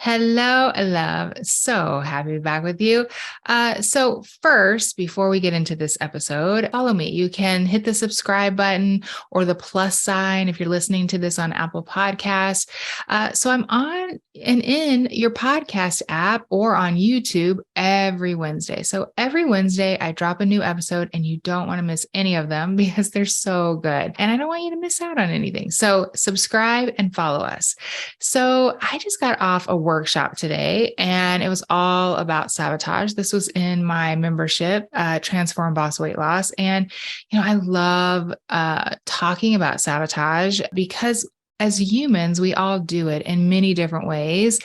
Hello, love. So happy to be back with you. So first, before we get into this episode, follow me. You can hit the subscribe button or the plus sign if you're listening to this on Apple Podcasts. So I'm on and in your podcast app or on YouTube every Wednesday. So every Wednesday, I drop a new episode and you don't want to miss any of them because they're so good. And I don't want you to miss out on anything. So subscribe and follow us. So I just got off a workshop today and it was all about sabotage. This was in my membership, Transform Boss Weight Loss. And, I love talking about sabotage because as humans, we all do it in many different ways.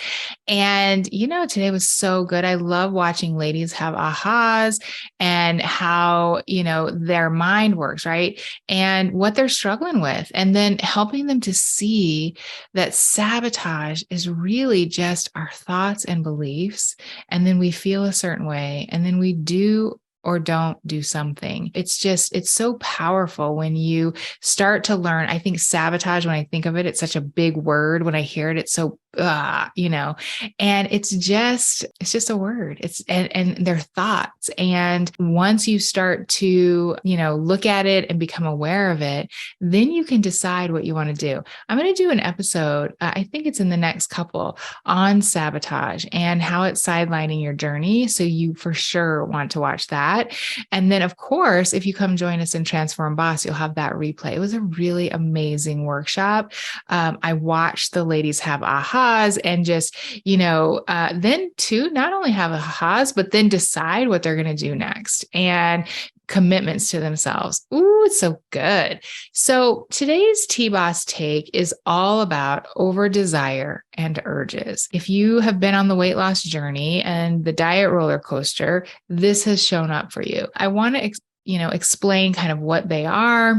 And, today was so good. I love watching ladies have ahas and how, their mind works, right? And what they're struggling with, and then helping them to see that sabotage is really just our thoughts and beliefs. And then we feel a certain way, and then we do or don't do something. It's so powerful when you start to learn. I think sabotage, when I think of it, it's such a big word. When I hear it, it's so, and it's just a word. And their thoughts. And once you start to, look at it and become aware of it, then you can decide what you want to do. I'm going to do an episode, I think it's in the next couple, on sabotage and how it's sidelining your journey. So you for sure want to watch that. And then, of course, if you come join us in Transform Boss, you'll have that replay. It was a really amazing workshop. I watched the ladies have ahas and just, then to not only have ahas, but then decide what they're going to do next and commitments to themselves. Ooh, it's so good. So today's T-Boss take is all about over desire and urges. If you have been on the weight loss journey and the diet roller coaster, this has shown up for you. I want to, explain kind of what they are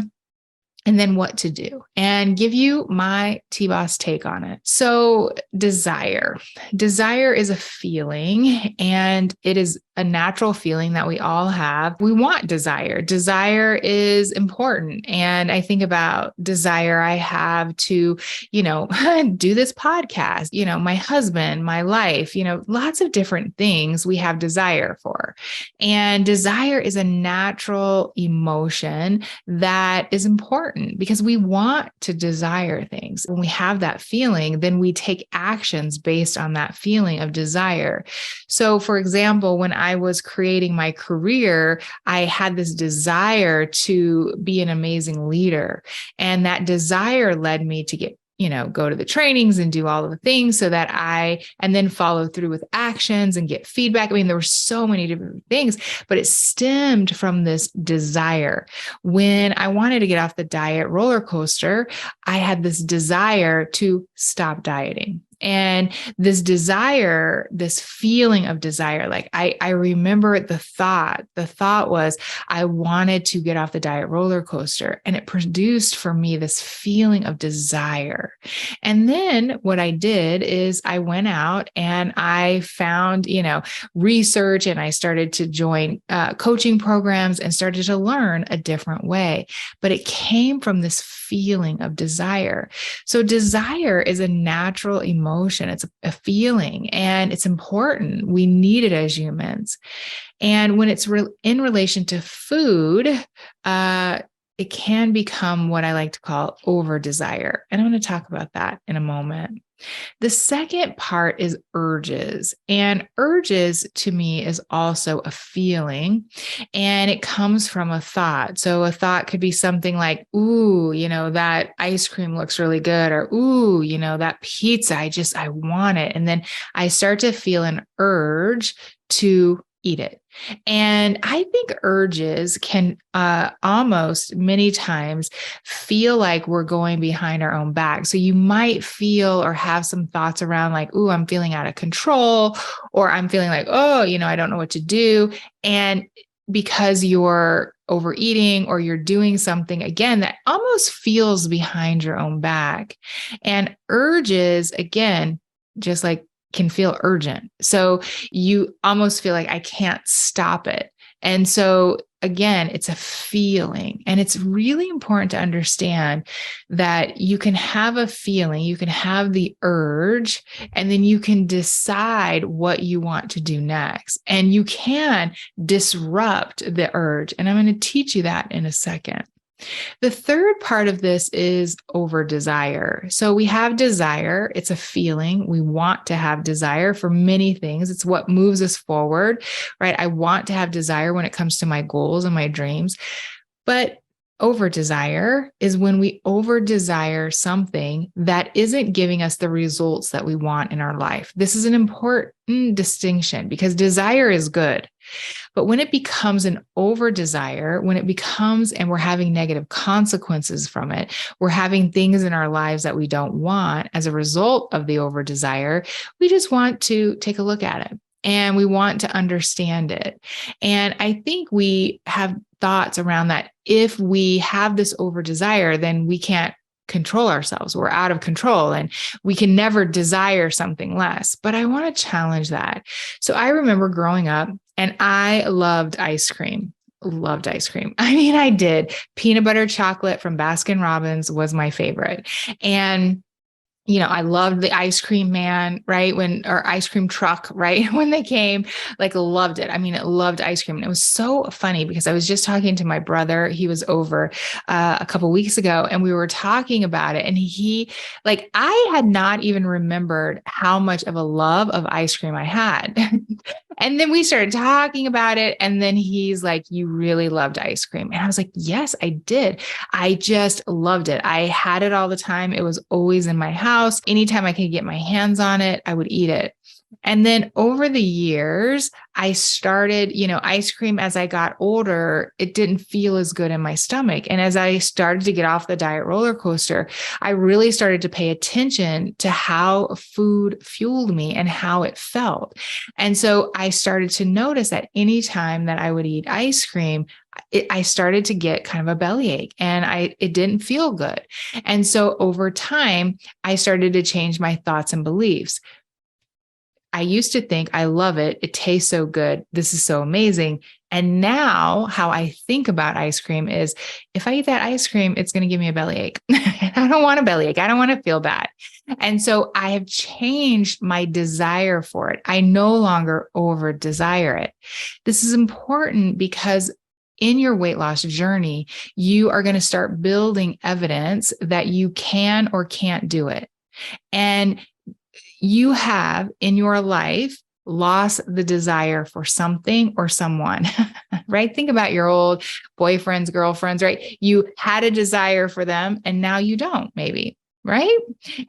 and then what to do and give you my T-Boss take on it. So desire is a feeling, and it is a natural feeling that we all have. We want desire. Desire is important. And I think about desire I have to, do this podcast, my husband, my life, lots of different things we have desire for. And desire is a natural emotion that is important because we want to desire things. When we have that feeling, then we take actions based on that feeling of desire. So for example, when I was creating my career, I had this desire to be an amazing leader. And that desire led me to go to the trainings and do all of the things so that and then follow through with actions and get feedback. I mean, there were so many different things, but it stemmed from this desire. When I wanted to get off the diet roller coaster, I had this desire to stop dieting. And this desire, this feeling of desire, like I remember the thought was I wanted to get off the diet roller coaster, and it produced for me this feeling of desire. And then what I did is I went out and I found, research, and I started to join coaching programs and started to learn a different way. But it came from this feeling of desire. So desire is a natural emotion. It's a feeling, and it's important. We need it as humans. And when it's in relation to food, it can become what I like to call over desire. And I'm going to talk about that in a moment. The second part is urges. And urges to me is also a feeling, and it comes from a thought. So a thought could be something like, ooh, that ice cream looks really good, or ooh, that pizza, I want it. And then I start to feel an urge to eat it. And I think urges can almost many times feel like we're going behind our own back. So you might feel or have some thoughts around like, ooh, I'm feeling out of control, or I'm feeling like, oh, I don't know what to do. And because you're overeating or you're doing something, again, that almost feels behind your own back. And urges, again, just like can feel urgent. So you almost feel like I can't stop it. And so again, it's a feeling. And it's really important to understand that you can have a feeling, you can have the urge, and then you can decide what you want to do next. And you can disrupt the urge. And I'm going to teach you that in a second. The third part of this is over desire. So we have desire. It's a feeling. We want to have desire for many things. It's what moves us forward, right? I want to have desire when it comes to my goals and my dreams. But over desire is when we over desire something that isn't giving us the results that we want in our life. This is an important distinction because desire is good. But when it becomes an over desire, when it becomes, and we're having negative consequences from it, we're having things in our lives that we don't want as a result of the over desire, we just want to take a look at it and we want to understand it. And I think we have thoughts around that. If we have this over desire, then we can't control ourselves. We're out of control and we can never desire something less. But I want to challenge that. So I remember growing up and I loved ice cream. Loved ice cream. I mean, I did. Peanut butter chocolate from Baskin Robbins was my favorite. And I loved the ice cream man, right? Or ice cream truck, right? When they came, like loved it. I mean, I loved ice cream. And it was so funny because I was just talking to my brother. He was over a couple of weeks ago and we were talking about it. And I had not even remembered how much of a love of ice cream I had. And then we started talking about it. And then he's like, you really loved ice cream. And I was like, yes, I did. I just loved it. I had it all the time. It was always in my house. Anytime I could get my hands on it, I would eat it. And then over the years, I started, ice cream as I got older, it didn't feel as good in my stomach. And as I started to get off the diet roller coaster, I really started to pay attention to how food fueled me and how it felt. And so I started to notice that anytime that I would eat ice cream, I started to get kind of a bellyache and it didn't feel good. And so over time, I started to change my thoughts and beliefs. I used to think, I love it. It tastes so good. This is so amazing. And now how I think about ice cream is if I eat that ice cream, it's going to give me a bellyache. I don't want a bellyache. I don't want to feel bad. And so I have changed my desire for it. I no longer over desire it. This is important because in your weight loss journey, you are going to start building evidence that you can or can't do it. And you have in your life lost the desire for something or someone, right? Think about your old boyfriends, girlfriends, right? You had a desire for them and now you don't, maybe. Right.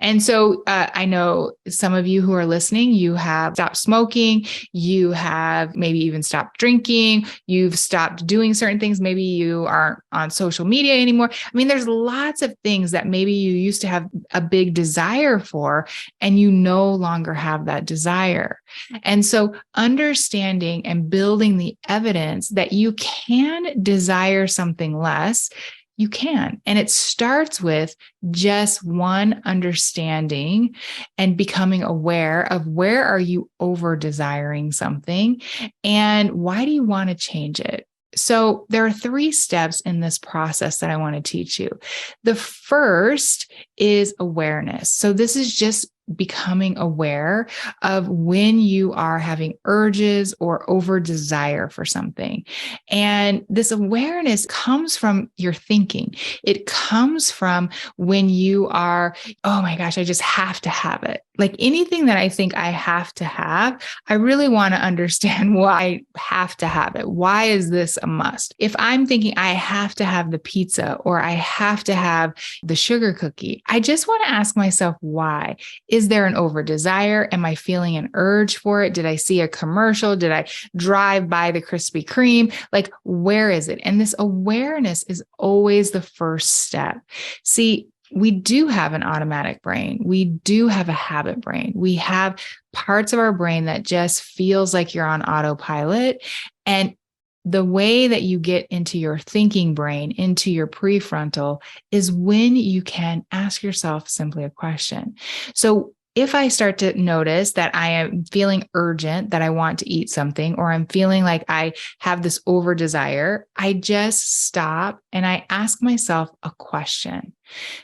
And so I know some of you who are listening, you have stopped smoking, you have maybe even stopped drinking, you've stopped doing certain things. Maybe you aren't on social media anymore. I mean, there's lots of things that maybe you used to have a big desire for, and you no longer have that desire. And so understanding and building the evidence that you can desire something less, you can. And it starts with just one understanding and becoming aware of where are you over desiring something and why do you want to change it? So there are 3 steps in this process that I want to teach you. The first is awareness. So this is just becoming aware of when you are having urges or over desire for something. And this awareness comes from your thinking. It comes from when you are, oh my gosh, I just have to have it. Like anything that I think I have to have, I really want to understand why I have to have it. Why is this a must? If I'm thinking I have to have the pizza or I have to have the sugar cookie, I just want to ask myself, why? Is there an over desire? Am I feeling an urge for it? Did I see a commercial? Did I drive by the Krispy Kreme? Like, where is it? And this awareness is always the first step. See, we do have an automatic brain. We do have a habit brain. We have parts of our brain that just feels like you're on autopilot. And the way that you get into your thinking brain, into your prefrontal, is when you can ask yourself simply a question. So if I start to notice that I am feeling urgent, that I want to eat something, or I'm feeling like I have this over desire, I just stop and I ask myself a question.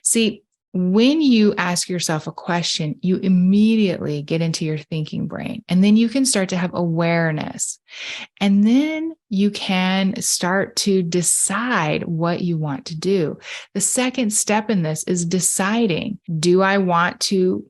See, when you ask yourself a question, you immediately get into your thinking brain, and then you can start to have awareness. And then you can start to decide what you want to do. The second step in this is deciding, do I want to,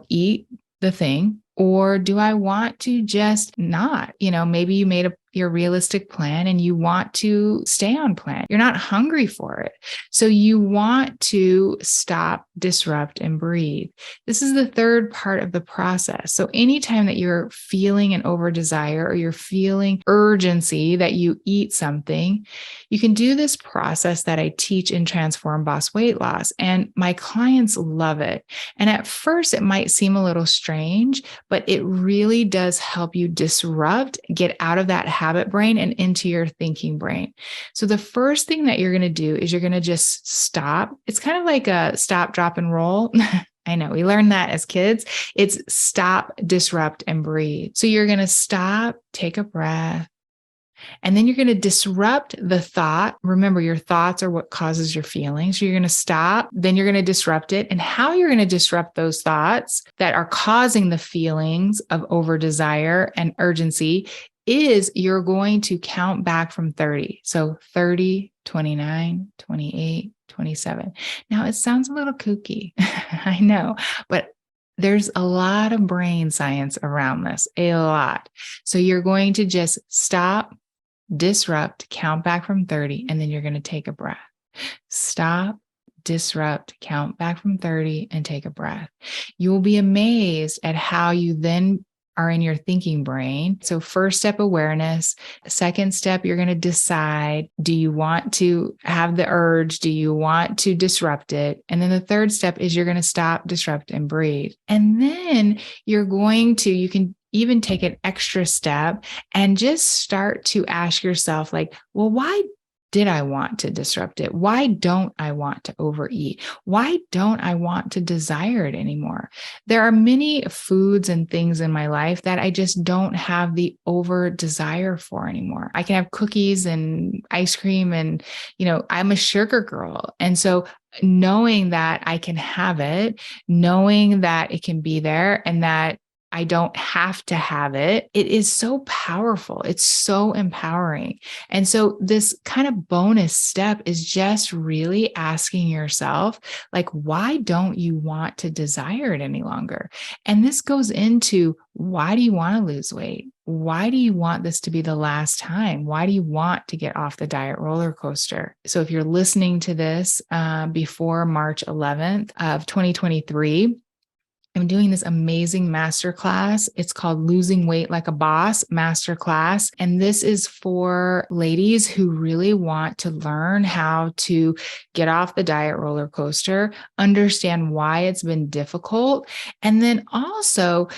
eat the thing, or do I want to just not? Maybe you made your realistic plan and you want to stay on plan. You're not hungry for it. So you want to stop, disrupt, and breathe. This is the third part of the process. So anytime that you're feeling an over desire or you're feeling urgency that you eat something, you can do this process that I teach in Transform Boss Weight Loss. And my clients love it. And at first, it might seem a little strange, but it really does help you disrupt, get out of that habit brain and into your thinking brain. So the first thing that you're going to do is you're going to just stop. It's kind of like a stop, drop, and roll. I know we learned that as kids. It's stop, disrupt, and breathe. So you're going to stop, take a breath, and then you're going to disrupt the thought. Remember, your thoughts are what causes your feelings. So you're going to stop, then you're going to disrupt it. And how you're going to disrupt those thoughts that are causing the feelings of over desire and urgency is you're going to count back from 30. So 30, 29, 28, 27. Now it sounds a little kooky. I know, but there's a lot of brain science around this, a lot. So you're going to just stop, disrupt, count back from 30, and then you're going to take a breath. Stop, disrupt, count back from 30, and take a breath. You will be amazed at how you then are in your thinking brain. So first step, awareness. Second step, you're going to decide, do you want to have the urge? Do you want to disrupt it? And then the third step is you're going to stop, disrupt, and breathe. And then you can even take an extra step and just start to ask yourself, like, well, why did I want to disrupt it? Why don't I want to overeat? Why don't I want to desire it anymore? There are many foods and things in my life that I just don't have the over desire for anymore. I can have cookies and ice cream and, I'm a sugar girl. And so knowing that I can have it, knowing that it can be there and that I don't have to have it. It is so powerful. It's so empowering. And so this kind of bonus step is just really asking yourself, like, why don't you want to desire it any longer? And this goes into, why do you want to lose weight? Why do you want this to be the last time? Why do you want to get off the diet roller coaster? So if you're listening to this before March 11th of 2023, I'm doing this amazing masterclass. It's called Losing Weight Like a Boss Masterclass. And this is for ladies who really want to learn how to get off the diet roller coaster, understand why it's been difficult, and then also,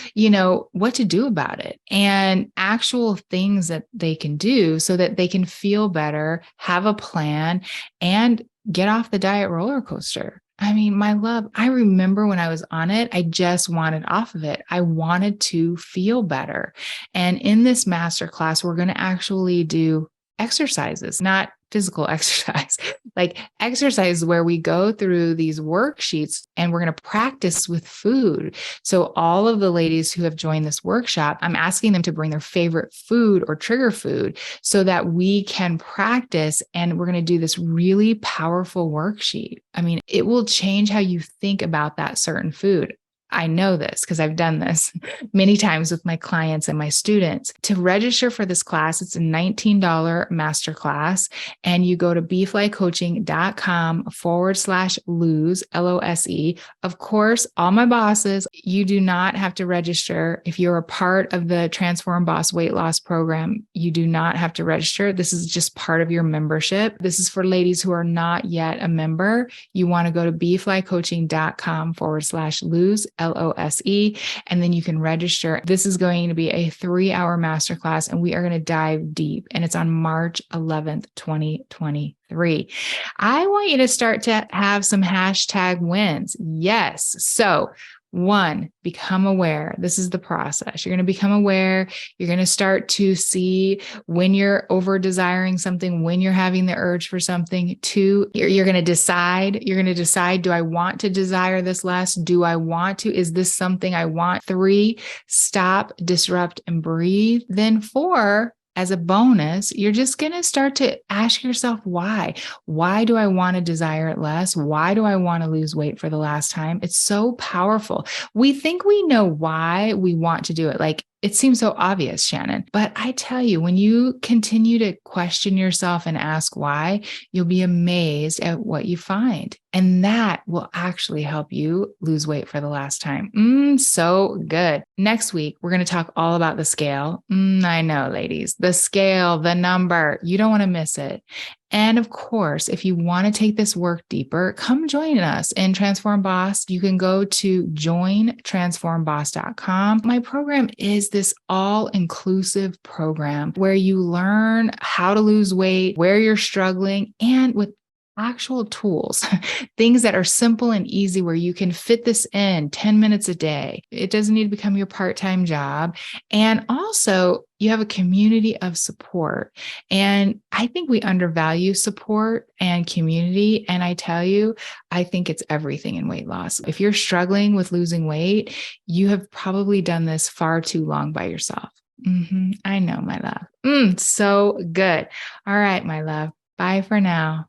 what to do about it and actual things that they can do so that they can feel better, have a plan, and get off the diet roller coaster. I mean, my love, I remember when I was on it, I just wanted off of it. I wanted to feel better. And in this masterclass, we're going to actually do exercises, not physical exercise, like exercise where we go through these worksheets and we're going to practice with food. So all of the ladies who have joined this workshop, I'm asking them to bring their favorite food or trigger food so that we can practice. And we're going to do this really powerful worksheet. I mean, it will change how you think about that certain food. I know this because I've done this many times with my clients and my students. To register for this class, it's a $19 masterclass, and you go to beeflycoaching.com/lose, LOSE. Of course, all my bosses, you do not have to register. If you're a part of the Transform Boss Weight Loss Program, you do not have to register. This is just part of your membership. This is for ladies who are not yet a member. You want to go to beeflycoaching.com/lose, LOSE, and then you can register. This is going to be a 3-hour masterclass, and we are going to dive deep, and it's on March 11th, 2023. I want you to start to have some hashtag wins. Yes. So One, become aware. This is the process. You're going to become aware. You're going to start to see when you're over desiring something, when you're having the urge for something. Two, you're going to decide. You're going to decide, do I want to desire this less? Do I want to? Is this something I want? Three, stop, disrupt, and breathe. Then four, as a bonus, you're just going to start to ask yourself why. Why do I want to desire it less? Why do I want to lose weight for the last time? It's so powerful. We think we know why we want to do it. Like, it seems so obvious, Shannan. But I tell you, when you continue to question yourself and ask why, you'll be amazed at what you find. And that will actually help you lose weight for the last time. So good. Next week, we're going to talk all about the scale. I know, ladies, the scale, the number, you don't want to miss it. And of course, if you want to take this work deeper, come join us in Transform Boss. You can go to jointransformboss.com. My program is this all-inclusive program where you learn how to lose weight, where you're struggling, and with actual tools, things that are simple and easy where you can fit this in 10 minutes a day. It doesn't need to become your part-time job. And also, you have a community of support. And I think we undervalue support and community. And I tell you, I think it's everything in weight loss. If you're struggling with losing weight, you have probably done this far too long by yourself. I know, my love. So good. All right, my love. Bye for now.